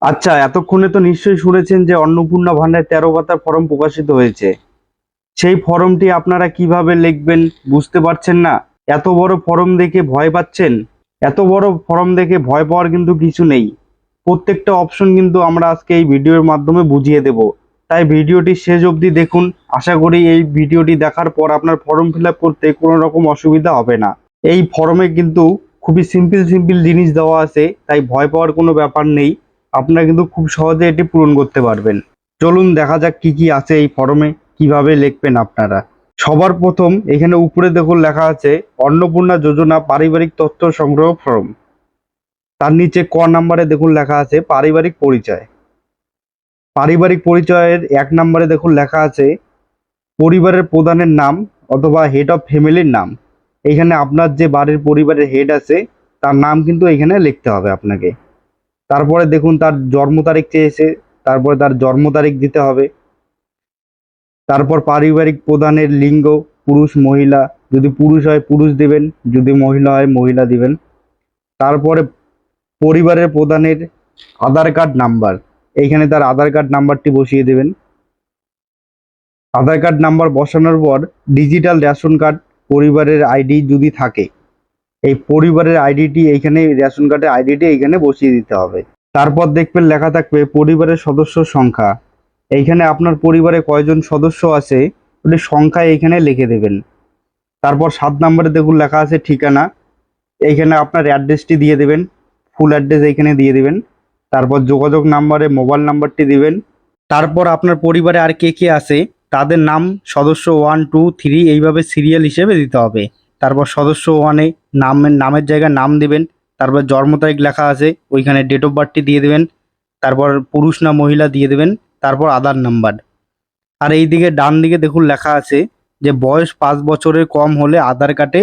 আচ্ছা, এতক্ষণে তো নিশ্চয়ই শুনেছেন যে অন্নপূর্ণা ভান্ডার 13 পাতার ফর্ম প্রকাশিত হয়েছে। সেই ফর্মটি আপনারা কিভাবে লিখবেন বুঝতে পারছেন না? এত বড় ফর্ম দেখে ভয় পাচ্ছেন? এত বড় ফর্ম দেখে ভয় পাওয়ার কিন্তু কিছু নেই। প্রত্যেকটা অপশন কিন্তু আমরা আজকে এই ভিডিওর মাধ্যমে বুঝিয়ে দেব। তাই ভিডিওটি শেষ অবধি দেখুন। আশা করি এই ভিডিওটি দেখার পর আপনার ফর্ম ফিল আপ করতে কোনো রকম অসুবিধা হবে না। এই ফর্মে কিন্তু খুবই সিম্পল সিম্পল জিনিস দেওয়া আছে, তাই ভয় পাওয়ার কোনো ব্যাপার নেই। আপনারা কিন্তু খুব সহজে এটি পূরণ করতে পারবেন। চলুন দেখা যাক কি কি আছে এই ফর্মে, কিভাবে লিখবেন আপনারা। সবার প্রথম এখানে উপরে দেখুন লেখা আছে অন্নপূর্ণা যোজনা পারিবারিক তথ্য সংগ্রহ ফর্ম। তার নিচে ক নাম্বারে দেখুন লেখা আছে পারিবারিক পরিচয়। পারিবারিক পরিচয়ের 1 নম্বরে দেখুন লেখা আছে পরিবারের প্রধানের নাম অথবা হেড অফ ফ্যামিলির নাম। এখানে আপনার যে বাড়ির পরিবারের হেড আছে তার নাম কিন্তু এখানে লিখতে হবে আপনাকে। তারপরে দেখুন তার জন্ম তারিখ চেয়েছে, তারপরে তার জন্ম তারিখ দিতে হবে। তারপর পারিবারিক প্রধানের লিঙ্গ, পুরুষ মহিলা, যদি পুরুষ হয় পুরুষ দিবেন, যদি মহিলা হয় মহিলা দিবেন। তারপরে পরিবারের প্রধানের আধার কার্ড নাম্বার, এইখানে তার আধার কার্ড নাম্বারটি বসিয়ে দেবেন। আধার কার্ড নাম্বার বসানোর পর ডিজিটাল রেশন কার্ড, পরিবারের আইডি যদি থাকে, এই পরিবারের আইডিটি এইখানে, রেশন কার্ডের আইডিটি এইখানে বসিয়ে দিতে হবে। তারপর দেখবেন লেখা থাকবে পরিবারের সদস্য সংখ্যা। এইখানে আপনার পরিবারে কয়জন সদস্য আছে ওটি সংখ্যা এইখানে লিখে দেবেন। তারপর 7 নম্বরে দেখুন লেখা আছে ঠিকানা। এইখানে আপনার অ্যাড্রেসটি দিয়ে দেবেন, ফুল অ্যাড্রেস এইখানে দিয়ে দিবেন। তারপর যোগাযোগ নাম্বারে মোবাইল নাম্বারটি দিবেন। তারপর আপনার পরিবারে আর কে কে আছে তাদের নাম, সদস্য 1 2 3 এইভাবে সিরিয়াল হিসেবে দিতে হবে। তারপর সদস্য 1-এ নামের জায়গায় নাম দিবেন। তারপর জন্ম তারিখ লেখা আছে ওইখানে ডেট অফ বার্থটি দিয়ে দেবেন। তারপর পুরুষ না মহিলা দিয়ে দেবেন। তারপর আধার নাম্বার। আর এই দিকে ডান দিকে দেখুন লেখা আছে যে বয়স 5 বছরের কম হলে আধার কার্ডে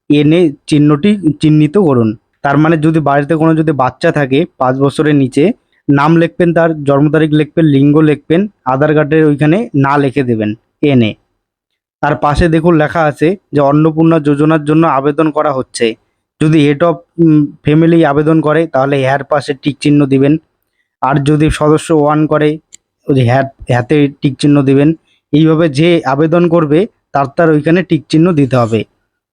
এনে চিহ্নটি চিহ্নিত করুন। তার মানে যদি বাড়িতে কোনো যদি বাচ্চা থাকে 5 বছরের নিচে, নাম লিখবেন, তার জন্ম তারিখ লিখবেন, লিঙ্গ লিখবেন, আধার কার্ডের ওইখানে না লিখে দেবেন এনে। আর পাশে দেখুন লেখা আছে যে অন্নপূর্ণা যোজনার জন্য আবেদন করা হচ্ছে। যদি হেড অফ ফ্যামিলি আবেদন করে তাহলে হ্যার পাশে টিক চিহ্ন দিবেন। আর যদি সদস্য 1 করে ওই যে হ্যাতে টিক চিহ্ন দিবেন। এইভাবে যে আবেদন করবে তার ওইখানে টিক চিহ্ন দিতে হবে।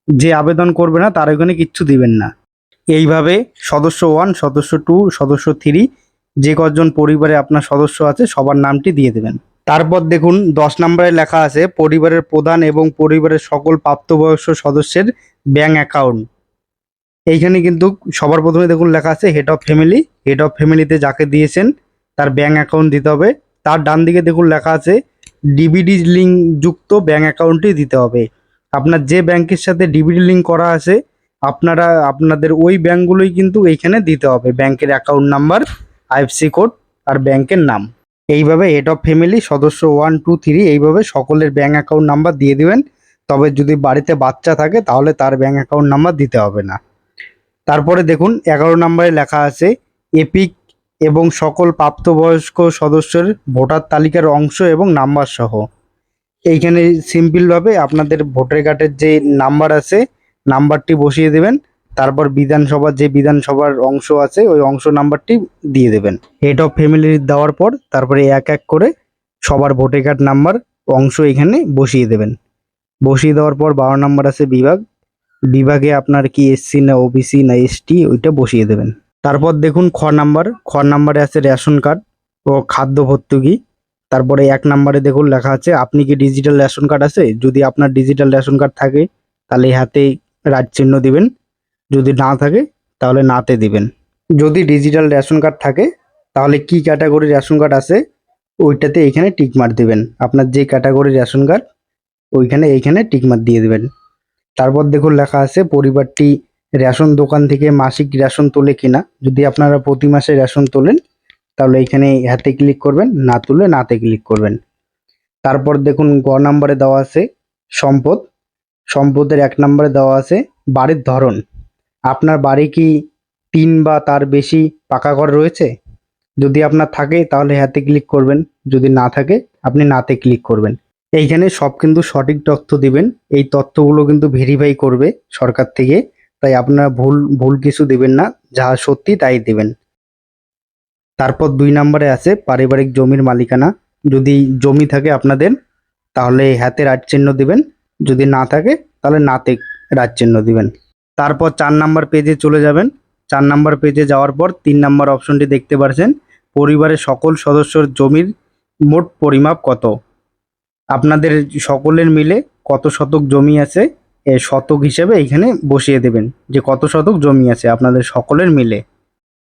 যে আবেদন করবে না তার ওইখানে কিচ্ছু দিবেন না। এইভাবে সদস্য 1, সদস্য 2, সদস্য 3 যে কজন পরিবারে আপনার সদস্য আছে সবার নামটি দিয়ে দেবেন। তারপর দেখুন 10 নম্বরে লেখা আছে পরিবারের প্রধান এবং পরিবারের সকল প্রাপ্তবয়স্ক সদস্যের ব্যাংক অ্যাকাউন্ট। এইখানে কিন্তু সবার প্রথমে দেখুন লেখা আছে head of family. Head of ফ্যামিলিতে যাকে দিয়েছেন তার ব্যাংক অ্যাকাউন্ট দিতে হবে। তার ডান দিকে দেখুন লেখা আছে ডিবিডি লিঙ্ক যুক্ত ব্যাংক অ্যাকাউন্টটি দিতে হবে। আপনার যে ব্যাংকের সাথে ডিবিডি লিঙ্ক করা আছে আপনারা আপনাদের ওই ব্যাংকগুলোই কিন্তু এইখানে দিতে হবে, ব্যাংকের অ্যাকাউন্ট নাম্বার, আইএফসি কোড আর ব্যাংকের নাম। এইভাবে হেড অফ ফ্যামিলি, সদস্য 1 2 3 এইভাবে সকলের ব্যাংক অ্যাকাউন্ট নাম্বার দিয়ে দিবেন। তবে যদি বাড়িতে বাচ্চা থাকে তাহলে তার ব্যাংক অ্যাকাউন্ট নাম্বার দিতে হবে না। তারপরে দেখুন 11 নম্বরে লেখা আছে এপিক এবং সকল প্রাপ্তবয়স্ক সদস্যের ভোটার তালিকার অংশ এবং নাম্বার সহ। এইখানে সিম্পলভাবে আপনাদের ভোটার কার্ডের যে নাম্বার আছে নাম্বারটি বসিয়ে দেবেন। তারপর বিধানসভার যে বিধানসভার অংশ আছে ওই অংশ নাম্বারটি দিয়ে দেবেন। হেড অফ ফ্যামিলি দেওয়ার পর তারপরে এক এক করে সবার ভোটার কার্ড নাম্বার অংশ এখানে বসিয়ে দেবেন। বসিয়ে দেওয়ার পর 12 নম্বর আছে বিভাগ। বিভাগে আপনার কি এসসি না ওবিসি না এসটি ওইটা বসিয়ে দেবেন। তারপর দেখুন খ নাম্বারে আছে রেশন কার্ড ও খাদ্য ভর্তুকি। তারপরে 1 নম্বরে দেখুন লেখা আছে আপনি কি ডিজিটাল রেশন কার্ড আছে, যদি আপনার ডিজিটাল রেশন কার্ড থাকে তাহলে হাতে রাইট চিহ্ন দিবেন, যদি না থাকে তাহলে নাতে দিবেন। যদি ডিজিটাল রেশন কার্ড থাকে তাহলে কি ক্যাটাগরি রেশন কার্ড আছে ওইটাতে এইখানে টিক মার দিবেন। আপনার যে ক্যাটাগরি রেশন কার্ড ওইখানে এইখানে টিক মার দিয়ে দিবেন। তারপর দেখুন লেখা আছে পরিবারটি রেশন দোকান থেকে মাসিক রেশন তোলে কিনা। যদি আপনারা প্রতি মাসে রেশন তোলেন তাহলে এখানে হাতে ক্লিক করবেন, না তুলে নাতে ক্লিক করবেন। তারপর দেখুন নম্বরে দেওয়া আছে সম্পদ। সম্পদের 1 নম্বরে দেওয়া আছে বাড়ির ধরন। আপনার বাড়ি কি 3 বা তার বেশি পাকা ঘর রয়েছে? যদি আপনার থাকে তাহলে হাতে ক্লিক করবেন, যদি না থাকে আপনি নাতে ক্লিক করবেন। এইখানে সব কিন্তু সঠিক তথ্য দিবেন। এই তথ্যগুলো কিন্তু ভেরিফাই করবে সরকার থেকে, তাই আপনারা ভুল ভুল কিছু দিবেন না, যা সত্যি তাই দিবেন। তারপর 2 নম্বরে আছে পারিবারিক জমির মালিকানা। যদি জমি থাকে আপনাদের তাহলে হাতে রাইট চিহ্ন দিবেন, যদি না থাকে তাহলে নাতে রাইট চিহ্ন দিবেন। তারপর 4 নম্বর পেজে চলে যাবেন। 4 নম্বর পেজে যাওয়ার পর 3 নম্বর অপশনটি দেখতে পাচ্ছেন, পরিবারের সকল সদস্যর জমির মোট পরিমাপ কত। আপনাদের সকলের মিলে কত শতক জমি আছে এ শতক হিসেবে এইখানে বসিয়ে দেবেন, যে কত শতক জমি আছে আপনাদের সকলের মিলে।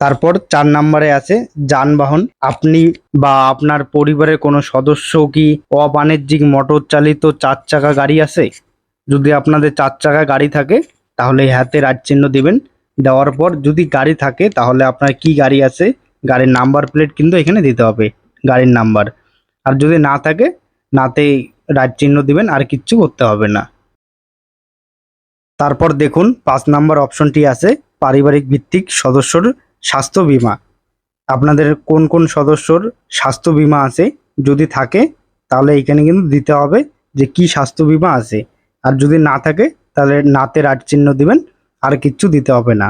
তারপর 4 নম্বরে আছে যানবাহন। আপনি বা আপনার পরিবারের কোনো সদস্য কি অবাণিজ্যিক মোটর চালিত 4 চাকা গাড়ি আছে? যদি আপনাদের 4 চাকা গাড়ি থাকে তাহলে হাতে রাইট চিহ্ন দিবেন। দেওয়ার পর যদি গাড়ি থাকে তাহলে আপনার কি গাড়ি আছে, গাড়ির নাম্বার প্লেট কিন্তু এখানে দিতে হবে, গাড়ির নাম্বার। আর যদি না থাকে নাতে রাইট চিহ্ন দিবেন, আর কিচ্ছু করতে হবে না। তারপর দেখুন 5 নম্বর অপশনটি আছে পারিবারিক ভিত্তিক সদস্যর স্বাস্থ্য বীমা। আপনাদের কোন কোন সদস্যর স্বাস্থ্য বীমা আছে, যদি থাকে তাহলে এখানে কিন্তু দিতে হবে যে কি স্বাস্থ্য বীমা আছে। আর যদি না থাকে তাহলে নাতে রাইট চিহ্ন দিবেন, আর কিচ্ছু দিতে হবে না।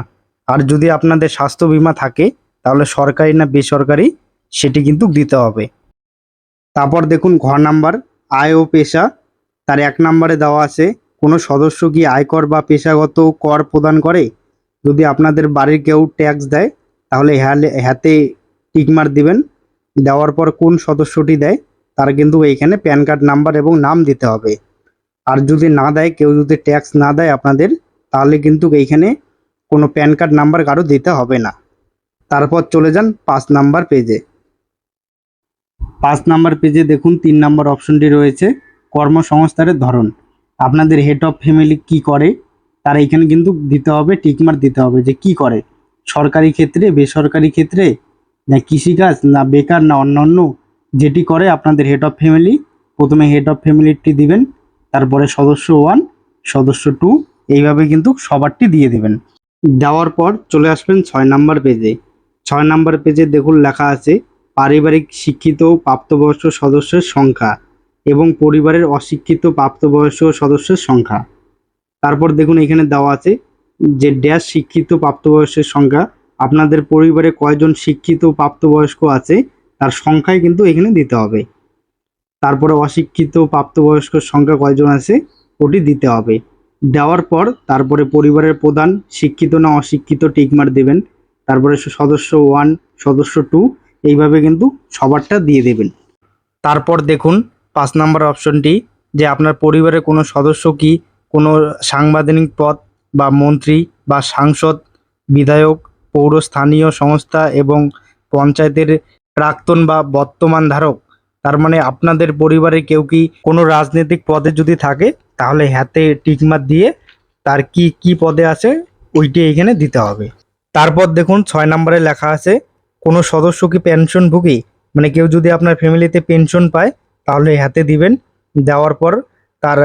আর যদি আপনাদের স্বাস্থ্য বীমা থাকে তাহলে সরকারি না বেসরকারি সেটি কিন্তু দিতে হবে। তারপর দেখুন ঘ নাম্বার আয় ও পেশা। তার 1 নম্বরে দেওয়া আছে কোনো সদস্য কি আয়কর বা পেশাগত কর প্রদান করে। যদি আপনাদের বাড়ির কেউ ট্যাক্স দেয় তাহলে হাতে টিকমার্ক দিবেন। দেওয়ার পর কোন সদস্যটি দেয় তার কিন্তু এইখানে প্যান কার্ড নাম্বার এবং নাম দিতে হবে। আর যদি না দেয়, কেউ যদি ট্যাক্স না দেয় আপনাদের, তাহলে কিন্তু এইখানে কোনো প্যান কার্ড নাম্বার কারো দিতে হবে না। তারপর চলে যান 5 নাম্বার পেজে। 5 নাম্বার পেজে দেখুন 3 নম্বর অপশনটি রয়েছে কর্মসংস্থানের ধরন। আপনাদের হেড অফ ফ্যামিলি কি করে তার এখানে কিন্তু দিতে হবে, টিকমার্ক দিতে হবে যে কি করে, সরকারি ক্ষেত্রে, বেসরকারি ক্ষেত্রে, না কৃষিকাজ, না বেকার, না অন্যান্য যেটি করে আপনাদের হেড অফ ফ্যামিলি। প্রথমে হেড অফ ফ্যামিলিটি দিবেন, তারপরে সদস্য 1, সদস্য 2, এইভাবে কিন্তু সবারটি দিয়ে দেবেন। দেওয়ার পর চলে আসবেন 6 নাম্বার পেজে। 6 নাম্বার পেজে দেখুন লেখা আছে পারিবারিক শিক্ষিত প্রাপ্তবয়স্ক সদস্যের সংখ্যা এবং পরিবারের অশিক্ষিত প্রাপ্তবয়স্ক সদস্যের সংখ্যা। তারপর দেখুন এখানে দেওয়া আছে যে ড্যাশ শিক্ষিত প্রাপ্তবয়স্কের সংখ্যা। আপনাদের পরিবারে কয়জন শিক্ষিত প্রাপ্তবয়স্ক আছে তার সংখ্যাই কিন্তু এখানে দিতে হবে। তারপরে অশিক্ষিত প্রাপ্তবয়স্কের সংখ্যা কয়জন আছে ওটি দিতে হবে। দেওয়ার পর তারপরে পরিবারের প্রধান শিক্ষিত না অশিক্ষিত টিকমার্ক দেবেন। তারপরে সদস্য 1, সদস্য 2, এইভাবে কিন্তু সবারটা দিয়ে দেবেন। তারপর দেখুন 5 নম্বর অপশনটি যে আপনার পরিবারের কোনো সদস্য কি কোনো সাংবিধানিক পদ বা মন্ত্রী বা সাংসদ, বিধায়ক, পৌর স্থানীয় সংস্থা এবং পঞ্চায়েতের প্রাক্তন বা বর্তমান ধারক। তার মানে আপনাদের পরিবারে কেউ কি কোনো রাজনৈতিক পদে যদি থাকে তাহলে হাতে টিকমার্ক দিয়ে তার কি কি পদে আছে ওইটি এখানে দিতে হবে। তারপর দেখুন 6 নম্বরে লেখা আছে কোনো সদস্য কি পেনশনভোগী, মানে কেউ যদি আপনার ফ্যামিলিতে পেনশন পায় তাহলে হাতে দিবেন। দেওয়ার পর তার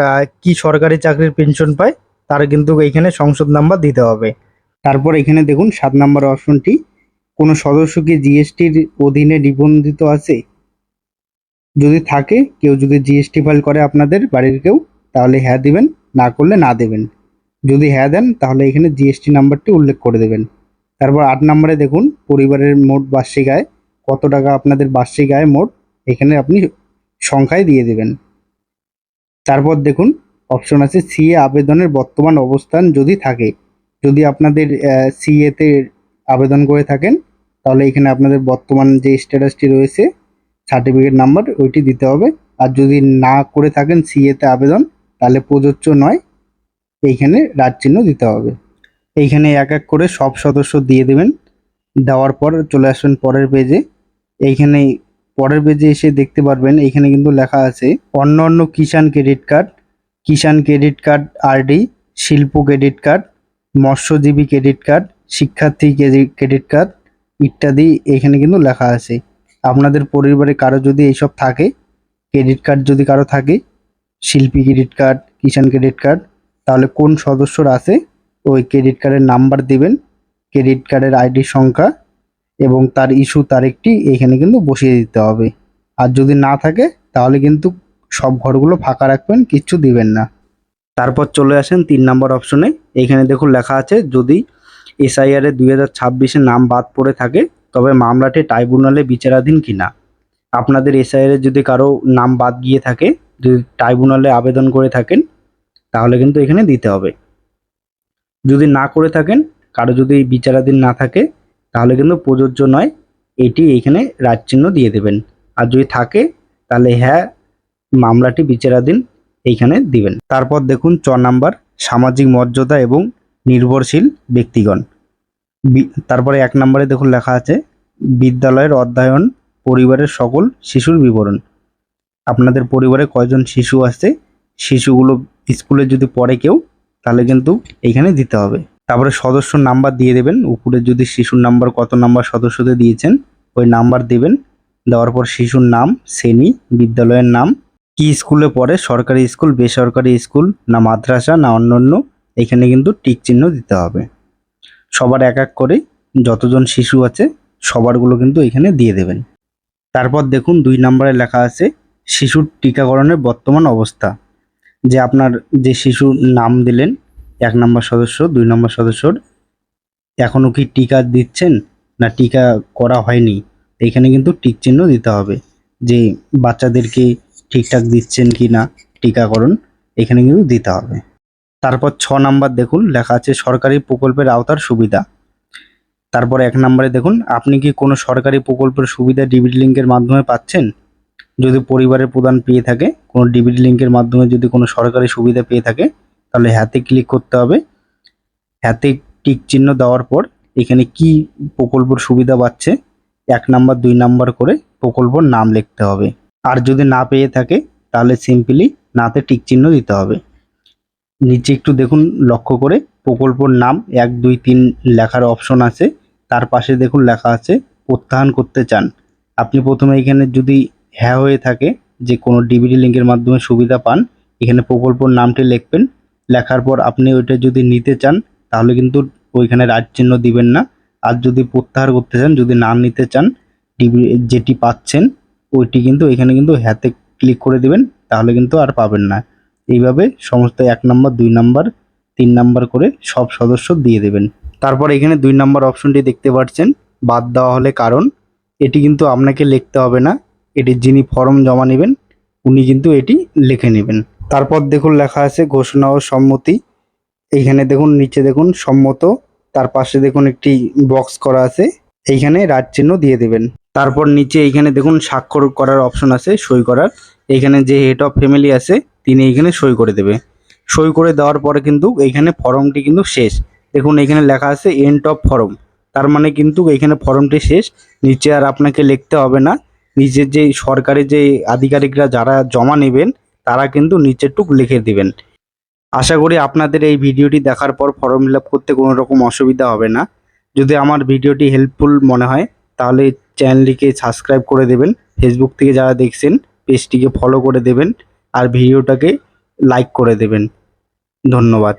কি সরকারি চাকরির পেনশন পায় তার কিন্তু এইখানে সংসদ নাম্বার দিতে হবে। তারপর এখানে দেখুন 7 নম্বর অপশনটি কোনো সদস্য কি জিএসটির অধীনে নিবন্ধিত আছে। যদি থাকে, কেউ যদি জিএসটি ফাইল করে আপনাদের বাড়ির কেউ, তাহলে হ্যাঁ দিবেন, না করলে না দেবেন। যদি হ্যাঁ দেন তাহলে এখানে জিএসটি নাম্বারটি উল্লেখ করে দেবেন। তারপর 8 নম্বরে দেখুন পরিবারের মোট বার্ষিক আয় কত টাকা, আপনাদের বার্ষিক আয় মোট এখানে আপনি সংখ্যায় দিয়ে দেবেন। তারপর দেখুন অপশন আছে সিএ আবেদনের বর্তমান অবস্থান যদি থাকে। যদি আপনাদের সিএতে আবেদন করে থাকেন তাহলে এখানে আপনাদের বর্তমান যে স্ট্যাটাসটি রয়েছে সার্টিফিকেট নাম্বার ওইটি দিতে হবে। আর যদি না করে থাকেন সিএতে আবেদন তাহলে প্রযোজ্য নয়, এইখানে রাইট চিহ্ন দিতে হবে। এইখানে এক এক করে সব সদস্য দিয়ে দেবেন। দেওয়ার পর চলে আসবেন পরের পেজে। এইখানে পরের পেজে এসে দেখতে পারবেন এইখানে কিন্তু লেখা আছে অন্য কিষাণ ক্রেডিট কার্ড, কিষাণ ক্রেডিট কার্ড আরডি, শিল্প ক্রেডিট কার্ড, মৎস্যজীবী ক্রেডিট কার্ড, শিক্ষার্থী ক্রেডিট কার্ড ইত্যাদি এখানে কিন্তু লেখা আছে। আপনাদের পরিবারে কারো যদি এইসব থাকে, ক্রেডিট কার্ড যদি কারো থাকে, শিল্পী ক্রেডিট কার্ড, কিষাণ ক্রেডিট কার্ড, তাহলে কোন সদস্যর আছে ওই ক্রেডিট কার্ডের নাম্বার দিবেন, ক্রেডিট কার্ডের আইডি সংখ্যা এবং তার ইস্যু তারিখটি এখানে কিন্তু বসিয়ে দিতে হবে। আর যদি না থাকে তাহলে কিন্তু সব ঘরগুলো ফাঁকা রাখবেন, কিচ্ছু দিবেন না। তারপর চলে আসেন 3 নম্বর অপশনে। এখানে দেখুন লেখা আছে যদি এসআইআর এ 2026-এ নাম বাদ পড়ে থাকে তবে মামলাটি ট্রাইব্যুনালে বিচারাধীন কিনা। আপনাদের এসআইআর এর যদি কারো নাম বাদ গিয়ে থাকে, যদি ট্রাইব্যুনালে আবেদন করে থাকেন, তাহলে কিন্তু এখানে দিতে হবে। যদি না করে থাকেন, কারো যদি বিচারাধীন না থাকে, তাহলে কিন্তু প্রযোজ্য নয়, এটি এইখানে রাইট চিহ্ন দিয়ে দেবেন। আর যদি থাকে তাহলে হ্যাঁ, মামলাটি বিচারাধীন এইখানে দিবেন। তারপর দেখুন 4 নাম্বার, সামাজিক মর্যাদা এবং নির্ভরশীল ব্যক্তিগণ। তারপরে 1 নম্বরে দেখুন লেখা আছে বিদ্যালয়ের অধ্যয়ন, পরিবারের সকল শিশুর বিবরণ। আপনাদের পরিবারে কয়জন শিশু আছে, শিশুগুলো স্কুলে যদি পড়ে কেউ, তাহলে কিন্তু এইখানে দিতে হবে। তারপরে সদস্য নাম্বার দিয়ে দেবেন, উপরে যদি শিশুর নাম্বার কত নাম্বার সদস্যদের দিয়েছেন ওই নাম্বার দেবেন। দেওয়ার পর শিশুর নাম, শ্রেণী, বিদ্যালয়ের নাম, কি স্কুলে পড়ে, সরকারি স্কুল, বেসরকারি স্কুল, না মাদ্রাসা, না অন্যান্য, এখানে কিন্তু টিক চিহ্ন দিতে হবে। সবার এক এক করে যতজন শিশু আছে সবারগুলো কিন্তু এখানে দিয়ে দেবেন। তারপর দেখুন 2 নম্বরে লেখা আছে শিশুর টিকাকরণের বর্তমান অবস্থা। যে আপনার যে শিশুর নাম দিলেন 1 নম্বর সদস্য, 2 নম্বর সদস্যর এখনও কি টিকা দিচ্ছেন না টিকা করা হয়নি, এখানে কিন্তু টিক চিহ্ন দিতে হবে যে বাচ্চাদেরকে ঠিকঠাক দিচ্ছেন কি না টিকাকরণ, এখানে কিন্তু দিতে হবে। তারপর 6 নাম্বার দেখুন লেখা আছে সরকারি প্রকল্পের আওতার সুবিধা। তারপর 1 নম্বরে দেখুন আপনি কি কোনো সরকারি প্রকল্পের সুবিধা ডিবিটি লিঙ্কের মাধ্যমে পাচ্ছেন। যদি পরিবারের প্রধান পেয়ে থাকে, কোনো ডিবিটি লিঙ্কের মাধ্যমে যদি কোনো সরকারি সুবিধা পেয়ে থাকে, তাহলে হ্যাঁতে ক্লিক করতে হবে। হ্যাঁতে টিক চিহ্ন দেওয়ার পর এখানে কি প্রকল্পের সুবিধা পাচ্ছে 1 নাম্বার 2 নাম্বার করে প্রকল্পর নাম লিখতে হবে। আর যদি না পেয়ে থাকে তাহলে সিম্পলি নাতে টিক চিহ্ন দিতে হবে। নিচে একটু দেখুন লক্ষ্য করে প্রকল্পর নাম 1 2 3 লেখার অপশন আছে, তার পাশে দেখুন লেখা আছে প্রত্যাহার করতে চান। আপনি প্রথমে এখানে যদি হ্যাঁ হয়ে থাকে যে কোনো ডিবিটি লিঙ্কের মাধ্যমে সুবিধা পান, এখানে প্রকল্পর নামটি লিখবেন। লেখার পর আপনি ওইটা যদি নিতে চান তাহলে কিন্তু ওইখানে রাইট চিহ্ন দিবেন না। আর যদি প্রত্যাহার করতে চান, যদি না নিতে চান, যেটি পাচ্ছেন ওইটি কিন্তু এখানে কিন্তু হ্যাঁতে ক্লিক করে দিবেন, তাহলে কিন্তু আর পাবেন না। এইভাবে সমস্ত 1 নম্বর 2 নম্বর 3 নম্বর করে সব সদস্য দিয়ে দেবেন। তারপর এখানে 2 নম্বর অপশনটি দেখতে পাচ্ছেন বাদ দেওয়া হলে কারণ, এটি কিন্তু আপনাকে লিখতে হবে না, এটি যিনি ফর্ম জমা নেবেন উনি কিন্তু এটি লিখে নেবেন। তারপর দেখুন লেখা আছে ঘোষণা ও সম্মতি। এইখানে দেখুন নিচে দেখুন সম্মত, তার পাশে দেখুন একটি বক্স করা আছে, এইখানে রাইট চিহ্ন দিয়ে দেবেন। তারপর নিচে এইখানে দেখুন স্বাক্ষর করার অপশন আছে, সই করার। এইখানে যে হেড অফ ফ্যামিলি আছে তিনি এইখানে সই করে দেবে। সই করে দেওয়ার পরে কিন্তু এইখানে ফর্মটি কিন্তু শেষ। দেখুন এখানে লেখা আছে এন্ড অফ ফর্ম, তার মানে কিন্তু এইখানে ফর্মটি শেষ। নিচে আর আপনাকে লিখতে হবে না, নিচের যে সরকারি যে আধিকারিকরা যারা জমা নেবেন তারা কিন্তু নিচেরটুক লিখে দিবেন। আশা করি আপনাদের এই ভিডিওটি দেখার পর ফর্ম ফিল আপ করতে কোনো রকম অসুবিধা হবে না। যদি আমার ভিডিওটি হেল্পফুল মনে হয় তাহলে চ্যানেলটিকে সাবস্ক্রাইব করে দেবেন, ফেসবুক থেকে যারা দেখছেন পেজটিকে ফলো করে দেবেন, আর ভিডিওটাকে লাইক করে দেবেন। ধন্যবাদ।